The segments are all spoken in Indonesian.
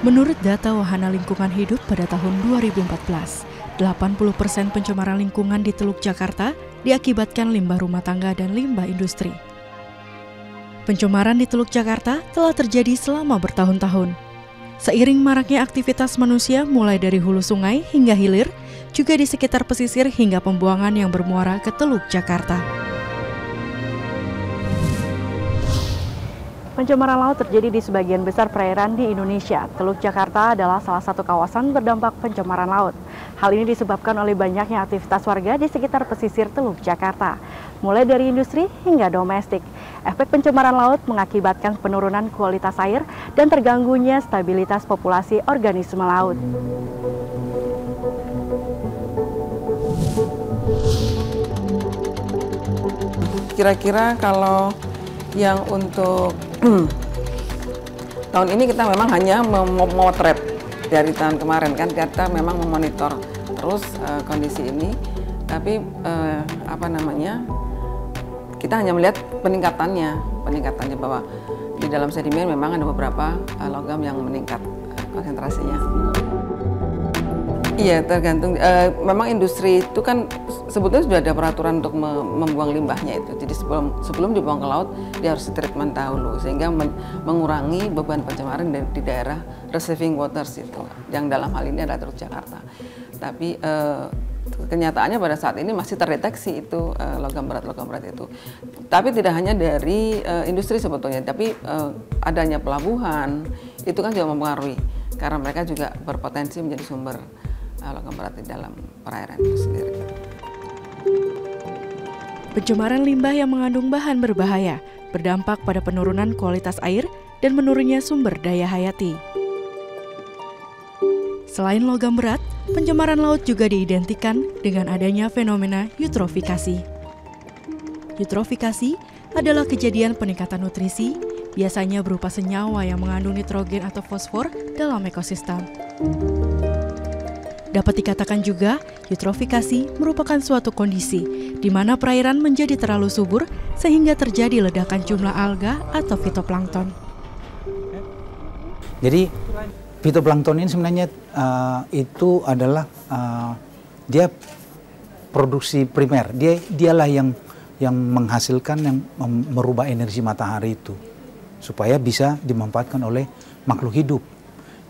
Menurut data Wahana Lingkungan Hidup pada tahun 2014, 80% pencemaran lingkungan di Teluk Jakarta diakibatkan limbah rumah tangga dan limbah industri. Pencemaran di Teluk Jakarta telah terjadi selama bertahun-tahun. Seiring maraknya aktivitas manusia mulai dari hulu sungai hingga hilir, juga di sekitar pesisir hingga pembuangan yang bermuara ke Teluk Jakarta. Pencemaran laut terjadi di sebagian besar perairan di Indonesia. Teluk Jakarta adalah salah satu kawasan berdampak pencemaran laut. Hal ini disebabkan oleh banyaknya aktivitas warga di sekitar pesisir Teluk Jakarta, mulai dari industri hingga domestik. Efek pencemaran laut mengakibatkan penurunan kualitas air dan terganggunya stabilitas populasi organisme laut. Kira-kira kalau yang untuk tahun ini kita memang hanya memotret dari tahun kemarin, kan kita memang memonitor terus kondisi ini, tapi kita hanya melihat peningkatannya bahwa di dalam sedimen memang ada beberapa logam yang meningkat konsentrasinya. Iya, tergantung. Memang industri itu kan sebetulnya sudah ada peraturan untuk membuang limbahnya itu. Jadi sebelum dibuang ke laut, dia harus treatment dahulu sehingga mengurangi beban pencemaran di daerah receiving waters itu. Yang dalam hal ini adalah Teluk Jakarta. Tapi kenyataannya pada saat ini masih terdeteksi itu logam berat itu. Tapi tidak hanya dari industri sebetulnya, tapi adanya pelabuhan itu kan juga mempengaruhi karena mereka juga berpotensi menjadi sumber logam berat di dalam perairan itu sendiri. Pencemaran limbah yang mengandung bahan berbahaya berdampak pada penurunan kualitas air dan menurunnya sumber daya hayati. Selain logam berat, pencemaran laut juga diidentikan dengan adanya fenomena eutrofikasi. Eutrofikasi adalah kejadian peningkatan nutrisi, biasanya berupa senyawa yang mengandung nitrogen atau fosfor dalam ekosistem. Dapat dikatakan juga, eutrofikasi merupakan suatu kondisi di mana perairan menjadi terlalu subur sehingga terjadi ledakan jumlah alga atau fitoplankton. Jadi fitoplankton ini sebenarnya itu adalah dia produksi primer. Dialah yang menghasilkan, yang merubah energi matahari itu supaya bisa dimanfaatkan oleh makhluk hidup.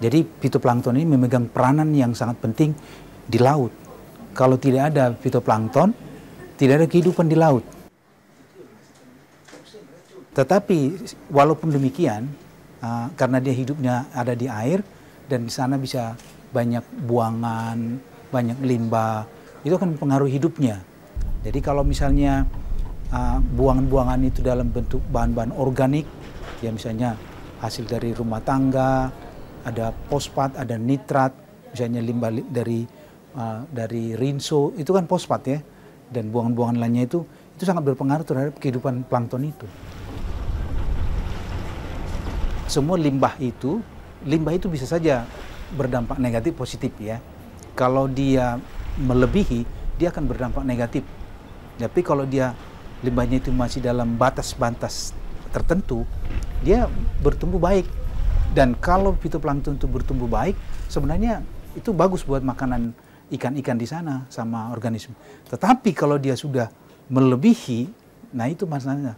Jadi fitoplankton ini memegang peranan yang sangat penting di laut. Kalau tidak ada fitoplankton, tidak ada kehidupan di laut. Tetapi walaupun demikian, karena dia hidupnya ada di air dan di sana bisa banyak buangan, banyak limbah, itu akan mempengaruhi hidupnya. Jadi kalau misalnya buangan-buangan itu dalam bentuk bahan-bahan organik, ya misalnya hasil dari rumah tangga, ada fosfat, ada nitrat, misalnya limbah dari rinso, itu kan fosfat ya, dan buangan-buangan lainnya itu sangat berpengaruh terhadap kehidupan plankton itu. Semua limbah itu bisa saja berdampak negatif positif ya. Kalau dia melebihi, dia akan berdampak negatif. Tapi kalau dia limbahnya itu masih dalam batas-batas tertentu, dia bertumbuh baik. Dan kalau fitoplankton itu bertumbuh baik, sebenarnya itu bagus buat makanan ikan-ikan di sana sama organisme. Tetapi kalau dia sudah melebihi, nah itu masalahnya.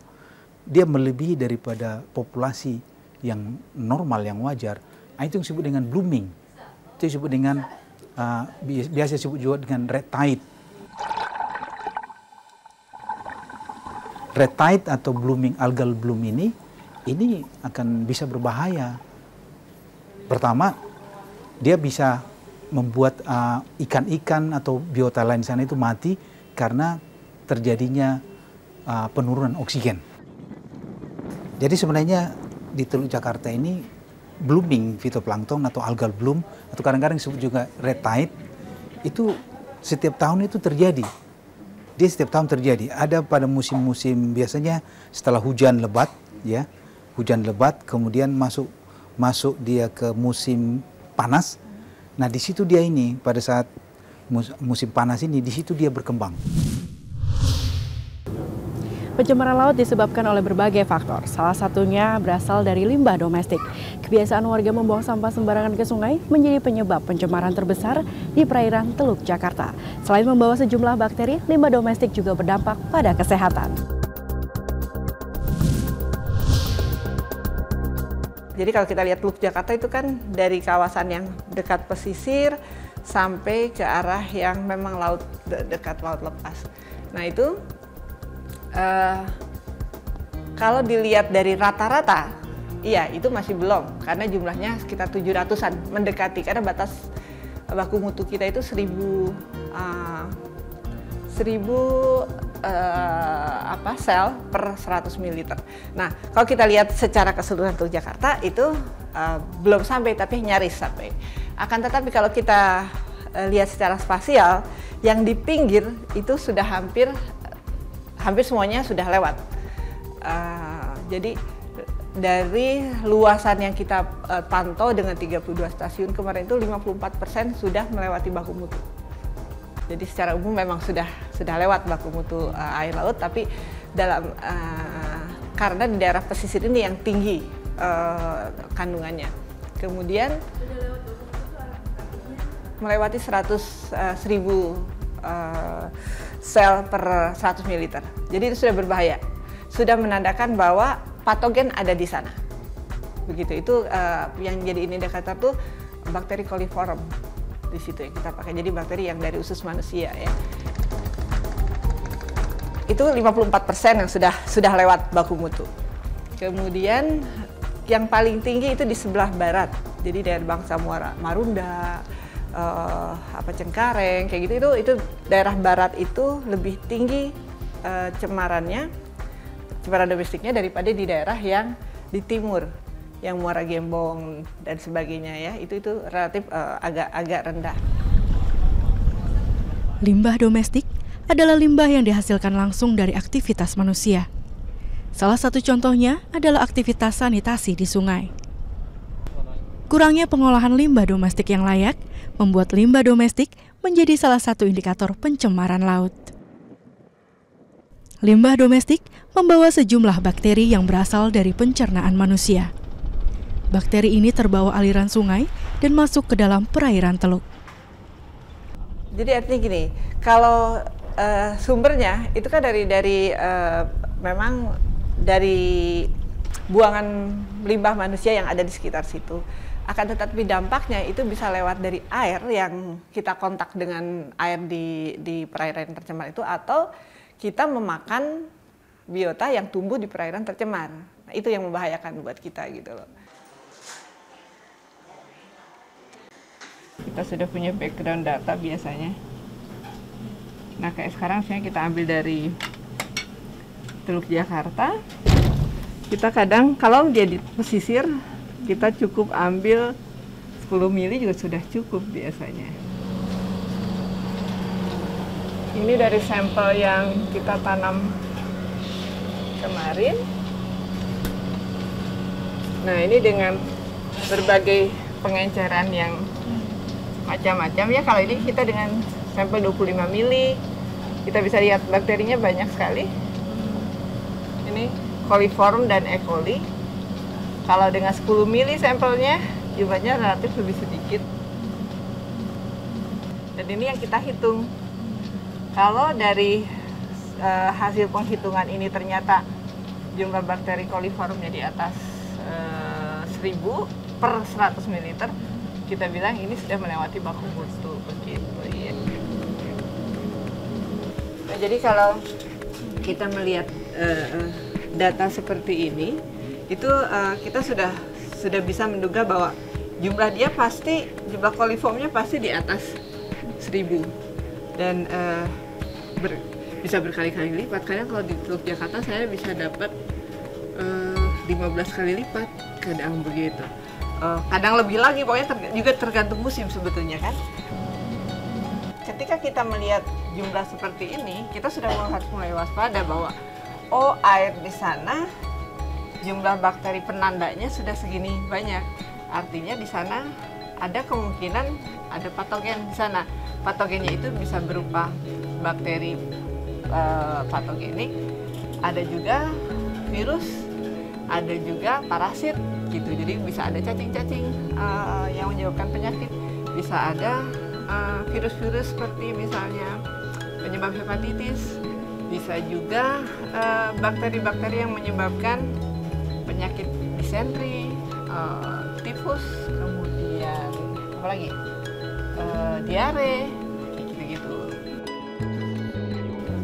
Dia melebihi daripada populasi yang normal, yang wajar. Nah, itu yang disebut dengan blooming. Itu disebut dengan, biasa disebut juga dengan red tide. Red tide atau blooming, algal bloom ini akan bisa berbahaya. Pertama, dia bisa membuat ikan-ikan atau biota lain di sana itu mati karena terjadinya penurunan oksigen. Jadi sebenarnya di Teluk Jakarta ini blooming fitoplankton atau algal bloom atau kadang-kadang disebut juga red tide itu setiap tahun itu terjadi. Dia setiap tahun terjadi. Ada pada musim-musim biasanya setelah hujan lebat ya. Hujan lebat kemudian masuk dia ke musim panas. Nah, di situ dia ini pada saat musim panas ini di situ dia berkembang. Pencemaran laut disebabkan oleh berbagai faktor, salah satunya berasal dari limbah domestik. Kebiasaan warga membuang sampah sembarangan ke sungai menjadi penyebab pencemaran terbesar di perairan Teluk Jakarta. Selain membawa sejumlah bakteri, limbah domestik juga berdampak pada kesehatan. Jadi kalau kita lihat Teluk Jakarta itu kan dari kawasan yang dekat pesisir sampai ke arah yang memang laut, dekat laut lepas. Nah itu kalau dilihat dari rata-rata, iya, itu masih belum, karena jumlahnya sekitar 700-an, mendekati, karena batas baku mutu kita itu 1000 sel per 100 ml. Nah, kalau kita lihat secara keseluruhan Teluk Jakarta itu belum sampai, tapi nyaris sampai. Akan tetapi kalau kita lihat secara spasial, yang di pinggir itu sudah hampir semuanya sudah lewat. Jadi dari luasan yang kita pantau dengan 32 stasiun kemarin itu 54% sudah melewati baku mutu. Jadi secara umum memang sudah lewat baku mutu air laut, tapi dalam karena di daerah pesisir ini yang tinggi kandungannya. Kemudian melewati 100.000 sel per 100 ml. Jadi itu sudah berbahaya. Sudah menandakan bahwa patogen ada di sana. Begitu, itu yang jadi indikator tuh bakteri coliform di situ yang kita pakai. Jadi bakteri yang dari usus manusia ya. Itu 54% yang sudah lewat baku mutu. Kemudian yang paling tinggi itu di sebelah barat. Jadi dari Bangsa Muara, Marunda, Cengkareng kayak gitu, itu daerah barat itu lebih tinggi cemaran domestiknya daripada di daerah yang di timur, yang Muara Gembong dan sebagainya ya, itu relatif agak rendah. Limbah domestik adalah limbah yang dihasilkan langsung dari aktivitas manusia. Salah satu contohnya adalah aktivitas sanitasi di sungai. Kurangnya pengolahan limbah domestik yang layak membuat limbah domestik menjadi salah satu indikator pencemaran laut. Limbah domestik membawa sejumlah bakteri yang berasal dari pencernaan manusia. Bakteri ini terbawa aliran sungai dan masuk ke dalam perairan teluk. Jadi artinya gini, kalau sumbernya itu kan memang dari buangan limbah manusia yang ada di sekitar situ. Akan tetapi dampaknya itu bisa lewat dari air yang kita kontak dengan air di perairan tercemar itu, atau kita memakan biota yang tumbuh di perairan tercemar. Nah, itu yang membahayakan buat kita gitu loh. Kita sudah punya background data biasanya. Nah, kayak sekarang kita ambil dari Teluk Jakarta. Kita kadang kalau dia di pesisir, kita cukup ambil 10 mili juga sudah cukup biasanya. Ini dari sampel yang kita tanam kemarin. Nah, ini dengan berbagai pengenceran yang macam-macam ya. Kalau ini kita dengan sampel 25 mili, kita bisa lihat bakterinya banyak sekali. Ini coliform dan E. coli. Kalau dengan 10 mili sampelnya, jumlahnya relatif lebih sedikit. Dan ini yang kita hitung. Kalau dari hasil penghitungan ini ternyata jumlah bakteri coliformnya di atas 1000 per 100 ml, kita bilang ini sudah melewati baku mutu, begitu ya. Nah, jadi kalau kita melihat data seperti ini, itu kita sudah bisa menduga bahwa jumlah coliformnya pasti di atas 1000 dan bisa berkali-kali lipat. Kadang kalau di Teluk Jakarta saya bisa dapat 15 kali lipat, kadang begitu. Kadang lebih lagi, pokoknya juga tergantung musim sebetulnya kan. Ketika kita melihat jumlah seperti ini, kita sudah harus mulai waspada bahwa air di sana jumlah bakteri penandanya sudah segini banyak. Artinya di sana ada kemungkinan ada patogen di sana. Patogennya itu bisa berupa bakteri patogenik, ada juga virus, ada juga parasit, gitu. Jadi bisa ada cacing-cacing yang menyebabkan penyakit, bisa ada virus-virus seperti misalnya penyebab hepatitis, bisa juga bakteri-bakteri yang menyebabkan penyakit disentri, tifus, kemudian apa lagi, diare, gitu-gitu.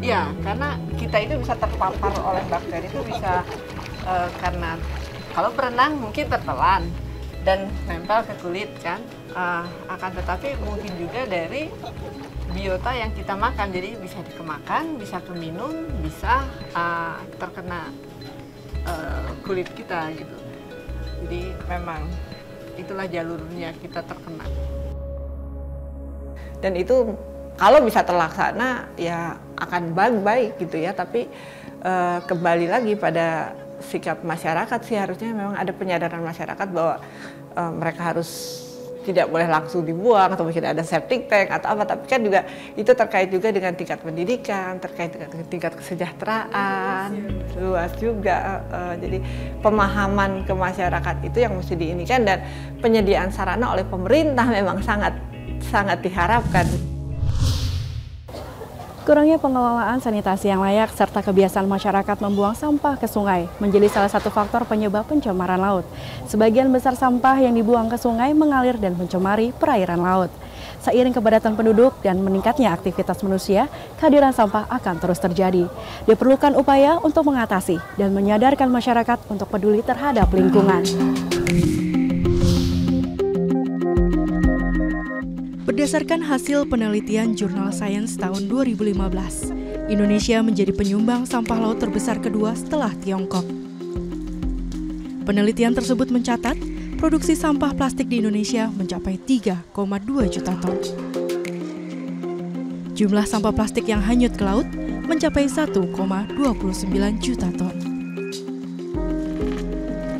Ya, karena kita itu bisa terpapar oleh bakteri itu bisa karena kalau berenang mungkin tertelan dan nempel ke kulit kan, akan tetapi mungkin juga dari biota yang kita makan, jadi bisa dikemakan, bisa keminum, bisa terkena kulit kita gitu. Jadi memang itulah jalurnya kita terkena. Dan itu kalau bisa terlaksana ya akan baik-baik gitu ya, tapi kembali lagi pada sikap masyarakat sih, harusnya memang ada penyadaran masyarakat bahwa mereka harus tidak boleh langsung dibuang atau mungkin ada septic tank atau apa, tapi kan juga itu terkait juga dengan tingkat pendidikan, terkait dengan tingkat kesejahteraan, luas juga. Jadi pemahaman ke masyarakat itu yang mesti diinikan, dan penyediaan sarana oleh pemerintah memang sangat diharapkan. Kurangnya pengelolaan sanitasi yang layak serta kebiasaan masyarakat membuang sampah ke sungai menjadi salah satu faktor penyebab pencemaran laut. Sebagian besar sampah yang dibuang ke sungai mengalir dan mencemari perairan laut. Seiring kepadatan penduduk dan meningkatnya aktivitas manusia, kehadiran sampah akan terus terjadi. Diperlukan upaya untuk mengatasi dan menyadarkan masyarakat untuk peduli terhadap lingkungan. Berdasarkan hasil penelitian Jurnal Science tahun 2015, Indonesia menjadi penyumbang sampah laut terbesar kedua setelah Tiongkok. Penelitian tersebut mencatat produksi sampah plastik di Indonesia mencapai 3,2 juta ton. Jumlah sampah plastik yang hanyut ke laut mencapai 1,29 juta ton.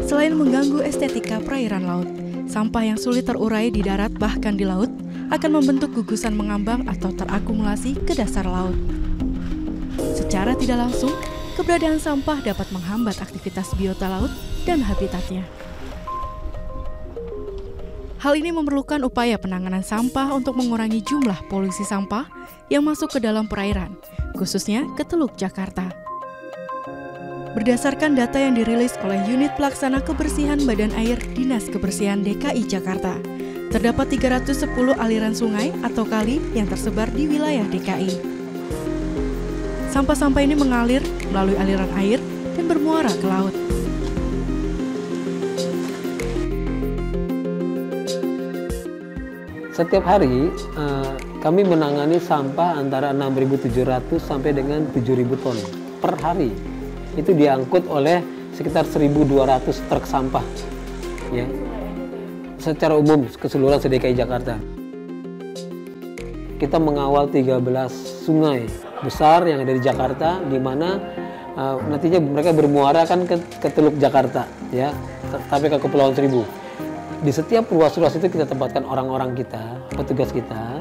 Selain mengganggu estetika perairan laut, sampah yang sulit terurai di darat bahkan di laut akan membentuk gugusan mengambang atau terakumulasi ke dasar laut. Secara tidak langsung, keberadaan sampah dapat menghambat aktivitas biota laut dan habitatnya. Hal ini memerlukan upaya penanganan sampah untuk mengurangi jumlah polusi sampah yang masuk ke dalam perairan, khususnya ke Teluk Jakarta. Berdasarkan data yang dirilis oleh Unit Pelaksana Kebersihan Badan Air Dinas Kebersihan DKI Jakarta, terdapat 310 aliran sungai atau kali yang tersebar di wilayah DKI. Sampah-sampah ini mengalir melalui aliran air dan bermuara ke laut. Setiap hari kami menangani sampah antara 6.700 sampai dengan 7.000 ton per hari. Itu diangkut oleh sekitar 1.200 truk sampah, ya, secara umum keseluruhan DKI Jakarta. Kita mengawal 13 sungai besar yang ada di Jakarta, di mana nantinya mereka bermuara kan ke Teluk Jakarta, ya, sampai ke Kepulauan Seribu. Di setiap ruas-ruas itu kita tempatkan orang-orang kita, petugas kita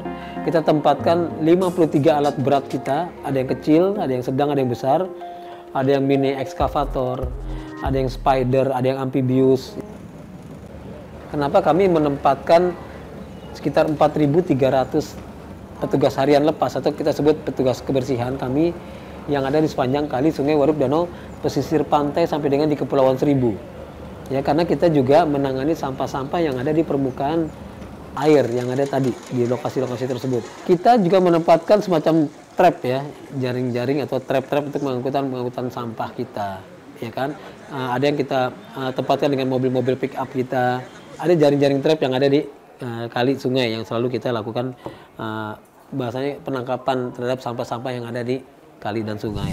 tempatkan 53 alat berat kita, ada yang kecil, ada yang sedang, ada yang besar, ada yang mini ekskavator, ada yang spider, ada yang amphibius. Kenapa kami menempatkan sekitar 4.300 petugas harian lepas atau kita sebut petugas kebersihan kami yang ada di sepanjang kali, sungai, waduk, danau, pesisir pantai sampai dengan di Kepulauan Seribu. Ya, karena kita juga menangani sampah-sampah yang ada di permukaan air yang ada tadi di lokasi-lokasi tersebut. Kita juga menempatkan semacam trap, ya, jaring-jaring atau trap-trap untuk mengangkutan sampah kita, ya kan. Ada yang kita tempatkan dengan mobil-mobil pick up kita. Ada jaring-jaring trap yang ada di kali, sungai yang selalu kita lakukan bahasanya penangkapan terhadap sampah-sampah yang ada di kali dan sungai.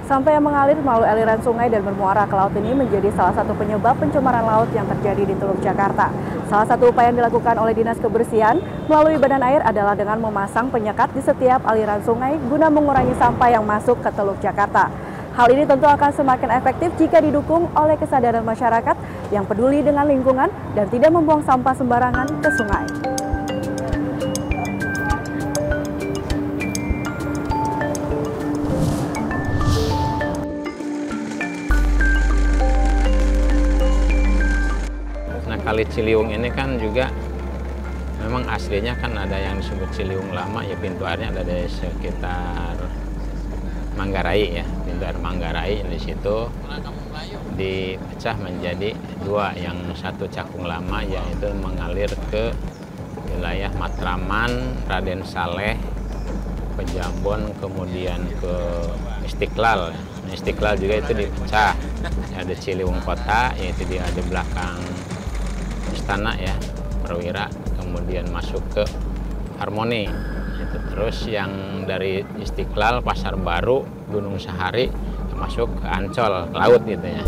Sampah yang mengalir melalui aliran sungai dan bermuara ke laut ini menjadi salah satu penyebab pencemaran laut yang terjadi di Teluk Jakarta. Salah satu upaya yang dilakukan oleh Dinas Kebersihan melalui Badan Air adalah dengan memasang penyekat di setiap aliran sungai guna mengurangi sampah yang masuk ke Teluk Jakarta. Hal ini tentu akan semakin efektif jika didukung oleh kesadaran masyarakat yang peduli dengan lingkungan dan tidak membuang sampah sembarangan ke sungai. Kali Ciliwung ini kan juga memang aslinya kan ada yang disebut Ciliwung Lama, ya pintu airnya ada di sekitar Manggarai ya, pintu air Manggarai. Di situ dipecah menjadi dua, yang satu Cakung Lama yaitu mengalir ke wilayah Matraman, Raden Saleh, Pejambon, kemudian ke Istiqlal. Istiqlal juga itu dipecah, ada Ciliwung Kota yaitu di belakang istana ya, Perwira, kemudian masuk ke Harmoni. Terus yang dari Istiqlal, Pasar Baru, Gunung Sahari masuk ke Ancol, ke laut gitu ya.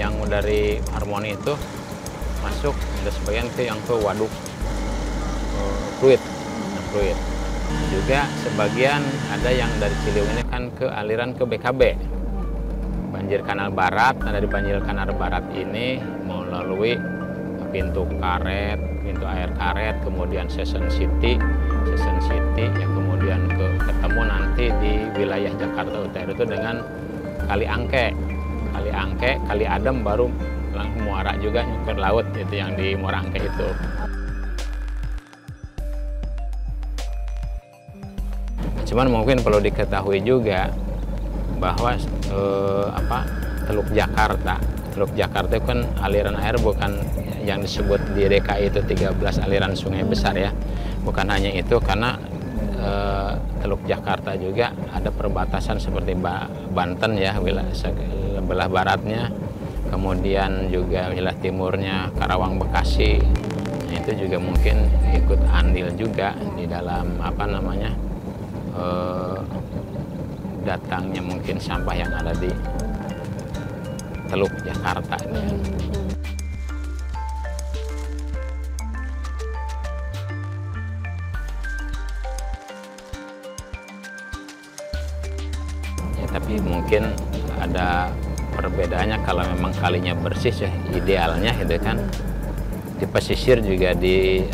Yang dari Harmoni itu masuk, ada sebagian yang ke Waduk Fluid. Juga sebagian ada yang dari Ciliwung ini kan ke aliran ke BKB, Banjir Kanal Barat. Nah, dari Banjir Kanal Barat ini melalui pintu karet, pintu air karet, kemudian Season City ya, kemudian ketemu nanti di wilayah Jakarta Utara itu dengan Kali Angke, Kali Adem, baru muara juga ke laut itu yang di Muara Angke itu. Cuman mungkin perlu diketahui juga bahwa Teluk Jakarta itu kan aliran air bukan yang disebut di DKI itu 13 aliran sungai besar ya. Bukan hanya itu, karena Teluk Jakarta juga ada perbatasan seperti Banten ya, wilayah sebelah baratnya, kemudian juga wilayah timurnya Karawang, Bekasi. Nah, itu juga mungkin ikut andil juga di dalam datangnya mungkin sampah yang ada di Teluk Jakarta. Ya, tapi mungkin ada perbedaannya. Kalau memang kalinya bersih ya idealnya gitu kan. Di pesisir juga di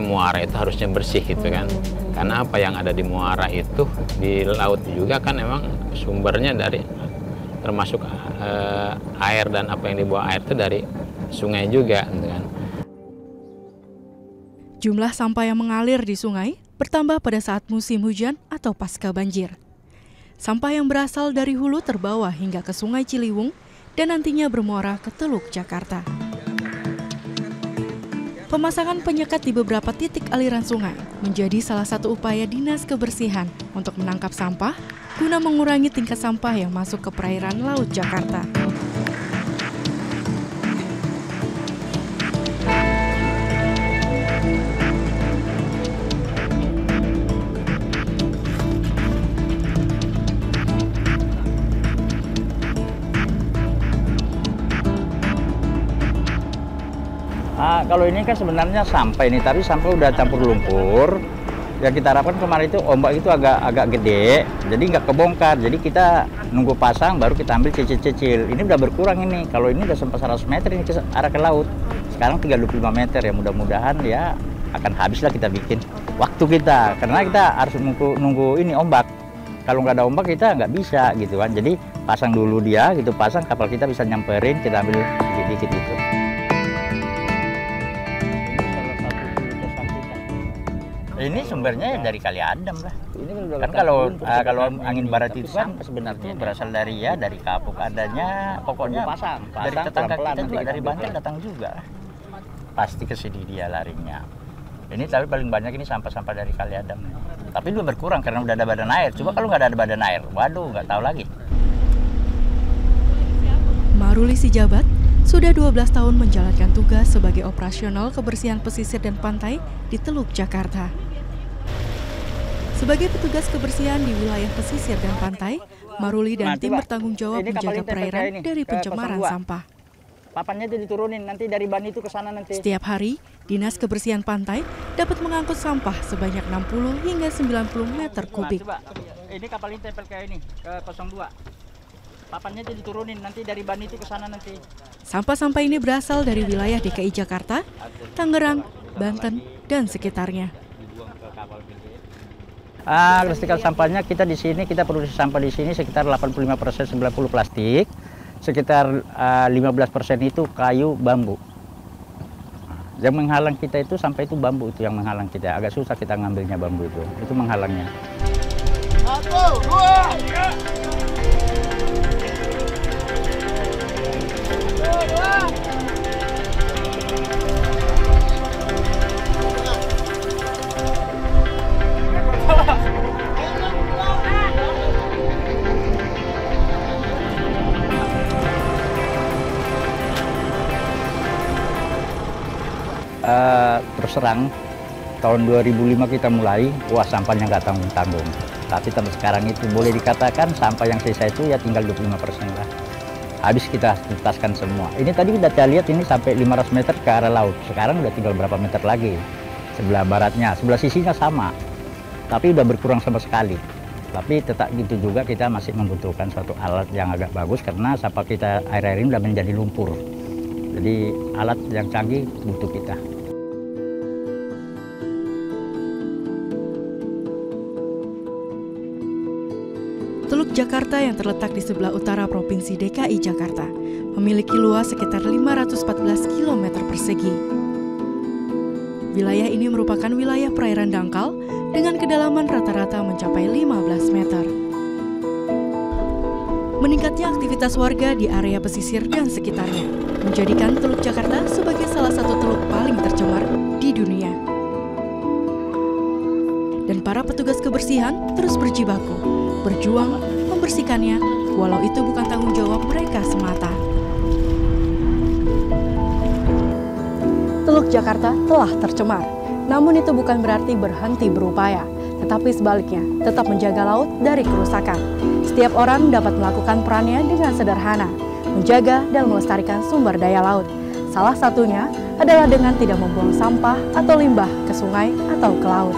muara itu harusnya bersih gitu kan. Karena apa yang ada di muara itu di laut juga kan memang sumbernya dari termasuk air, dan apa yang dibawa air itu dari sungai juga gitu kan. Jumlah sampah yang mengalir di sungai bertambah pada saat musim hujan atau pasca banjir. Sampah yang berasal dari hulu terbawa hingga ke Sungai Ciliwung dan nantinya bermuara ke Teluk Jakarta. Pemasangan penyekat di beberapa titik aliran sungai menjadi salah satu upaya Dinas Kebersihan untuk menangkap sampah guna mengurangi tingkat sampah yang masuk ke perairan Laut Jakarta. Kalau ini kan sebenarnya sampah ini, tapi sampah udah campur lumpur. Yang kita harapkan kemarin itu ombak itu agak gede, jadi nggak kebongkar. Jadi kita nunggu pasang, baru kita ambil cicil-cicil. Ini udah berkurang ini. Kalau ini udah sampai 100 meter ini ke arah ke laut. Sekarang 35 meter ya, mudah-mudahan ya akan habislah kita bikin waktu kita. Karena kita harus nunggu ini ombak. Kalau nggak ada ombak kita nggak bisa gitu kan. Jadi pasang dulu dia gitu, pasang kapal kita bisa nyamperin, kita ambil sedikit gitu. Ini sumbernya dari Kali Adem lah. Ini kan kalau angin barat itu kan sebenarnya berasal dari Kapuk adanya, pokoknya dari tetangga kita juga, dari Banten datang juga. Pasti ke sini dia larinya. Ini tapi paling banyak ini sampah-sampah dari Kali Adem. Tapi udah berkurang karena udah ada badan air. Coba kalau nggak ada badan air, waduh nggak tahu lagi. Maruli Sijabat sudah 12 tahun menjalankan tugas sebagai operasional kebersihan pesisir dan pantai di Teluk Jakarta. Sebagai petugas kebersihan di wilayah pesisir dan pantai, Maruli dan tim bertanggung jawab menjaga perairan dari pencemaran sampah. Papannya itu diturunin, nanti dari ban itu ke sana nanti. Setiap hari, Dinas Kebersihan Pantai dapat mengangkut sampah sebanyak 60 hingga 90 meter kubik. Coba, ini kapal ini tempel kayak ini, ke 02. papannya itu diturunin nanti dari ban itu ke sana nanti. Sampah-sampah ini berasal dari wilayah DKI Jakarta, Tangerang, Banten, dan sekitarnya. Recycle sampahnya kita di sini, kita produksi sampah di sini sekitar 85% 90 plastik, sekitar 15% itu kayu bambu. Yang menghalang kita itu sampah itu bambu itu yang menghalang kita. Agak susah kita ngambilnya bambu itu menghalangnya. 1, 2, 3. Terus terang, tahun 2005 kita mulai, wah sampahnya nggak tanggung-tanggung. Tapi sampai sekarang itu boleh dikatakan sampah yang sisa itu ya tinggal 25% lah. Habis kita tuntaskan semua. Ini tadi udah kita lihat ini sampai 500 meter ke arah laut. Sekarang udah tinggal berapa meter lagi. Sebelah baratnya, sebelah sisinya sama. Tapi udah berkurang sama sekali. Tapi tetap gitu juga kita masih membutuhkan suatu alat yang agak bagus karena sampah kita air-air ini udah menjadi lumpur. Jadi alat yang canggih butuh kita. Teluk Jakarta yang terletak di sebelah utara Provinsi DKI Jakarta memiliki luas sekitar 514 km persegi. Wilayah ini merupakan wilayah perairan dangkal dengan kedalaman rata-rata mencapai 15 meter. Meningkatnya aktivitas warga di area pesisir dan sekitarnya menjadikan Teluk Jakarta sebagai salah satu teluk paling tercemar di dunia. Dan para petugas kebersihan terus berjibaku, berjuang membersihkannya, walau itu bukan tanggung jawab mereka semata. Teluk Jakarta telah tercemar, namun itu bukan berarti berhenti berupaya, tetapi sebaliknya tetap menjaga laut dari kerusakan. Setiap orang dapat melakukan perannya dengan sederhana, menjaga dan melestarikan sumber daya laut. Salah satunya adalah dengan tidak membuang sampah atau limbah ke sungai atau ke laut.